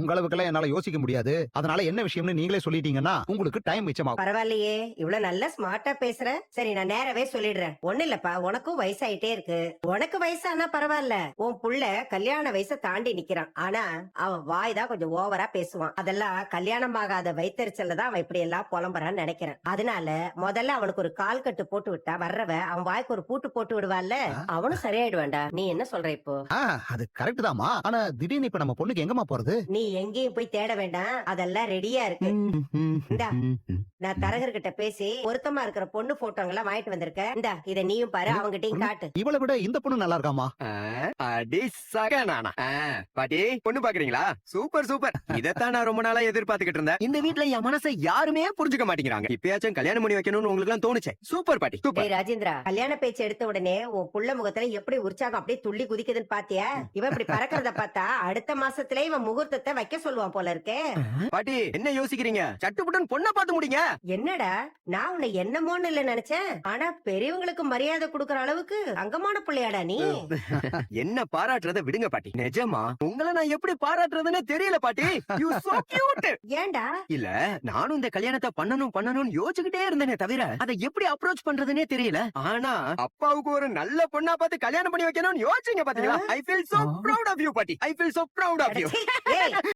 அளவுக்கு என்னால யோசிக்க முடியாது. அதனால என்ன விஷயம்னு நீங்களே சொல்லிட்டீங்கன்னா உங்களுக்கு டைம் மிச்சமாகும். பரவாயில்லையே, இவ்வளவு நல்லா ஸ்மார்ட்டா பேசுற. சரி, நான் நேரவே சொல்லிடுறேன். ஒண்ணு இல்லப்பா, உனக்கும் வயசாயிட்டே இருக்கு. உனக்கு வயசானா பரவாயில்ல, உன் புள்ள கல்யாண வயசை தாண்டி நிக்கிறான். ஆனா அவன் வாய் தான் கொஞ்சம் ஓவரா பேசுவான். அதெல்லாம் கல்யாணம் ஆகாத வயித்தெரிச்சல்ல தான் அவன் இப்படி எல்லாம் புலம்புறான்னு நினைக்கிறேன். அதனால முதல்ல அவனுக்கு ஒரு கால் கட்டு போட்டு விட்டா வர்றவ அவன் வாய்க்கு ஒரு பூட்டு போட்டு விடுவாள்ல, அவனும் சரியாயிடுவான்டா. நீ என்ன சொல்ற இப்போ? அது கரெக்ட் தாமா. ஆனா திடீர்னு இப்ப நம்ம பொண்ணுக்கு எங்கம்மா போறது? நீ எங்கேயும் போய் தேட வேண்டாம், அதெல்லாம் ரெடியா இருக்கு. இந்தா, நான் தரகர்கிட்ட பேசி பொருத்தமா இருக்கிற பொண்ணு போட்டோங்கெல்லாம் வாங்கிட்டு வந்திருக்கேன். இந்தா, இத நீயும் பாரு, அவங்கிட்டயும் காட்டு. இவளை விட இந்த பொண்ணு நல்லா இருக்காமா? அடி சகனானா. பாட்டி பொண்ணு பாக்குறீங்களா? Super super. இதத்தான் நான் ரொம்ப நாளா எதிர்பார்த்துக்கிட்டு இருந்தேன். இந்த வீட்ல என் மனசை யாருமே புரிஞ்சுக்க மாட்டேங்கிறாங்க. இப்பயாச்சும் கல்யாணம் பண்ணி வைக்கணும்னு உங்களுக்கு எல்லாம் தோணுச்சே. சூப்பர் பாட்டி சூப்பர். டேய் ராஜேந்திரா, கல்யாண பேச்சு எடுத்த உடனே உன் புள்ள முகத்துல எப்படி உற்சாகம் அப்படியே துள்ளி குதிக்குதுன்னு பாத்தியா? இவன் இப்படி பறக்கிறத பார்த்தா அடுத்த மாசத்துல இவன் முகூர்த்தத்தை வைக்க சொல்லுவான் போல இருக்கே. பாட்டி என்ன யோசிக்கிறீங்க? சட்டுப்புடன் பொண்ணை பார்த்து முடிங்க. என்னடா, நான் உன்னை என்னமோன்னு இல்ல நினைச்சேன். ஆனா பெரியவங்களுக்கு மரியாதை கொடுக்கற அளவுக்கு அங்கமான பிள்ளையாடா நீ. என்ன பாராட்டுறத விடுங்க பாட்டி. நிஜமா உங்களை நான் எப்படி பாராட்டுறதுன்னு தெரியல பாட்டி. You so cute. ஏன்டா? இல்ல, நானும் இந்த கல்யாணத்தை பண்ணணும்னு யோசிச்சுக்கிட்டே இருந்தேனே தவிர அதை எப்படி அப்ரோச் பண்றதுன்னே தெரியல. ஆனா அப்பாவுக்கு ஒரு நல்ல பொண்ணா பார்த்து கல்யாணம் பண்ணி வைக்கணும்னு யோசிச்சீங்க பாத்தீங்களா? I feel so proud of you பாட்டி. I feel so proud of you. ஏய்,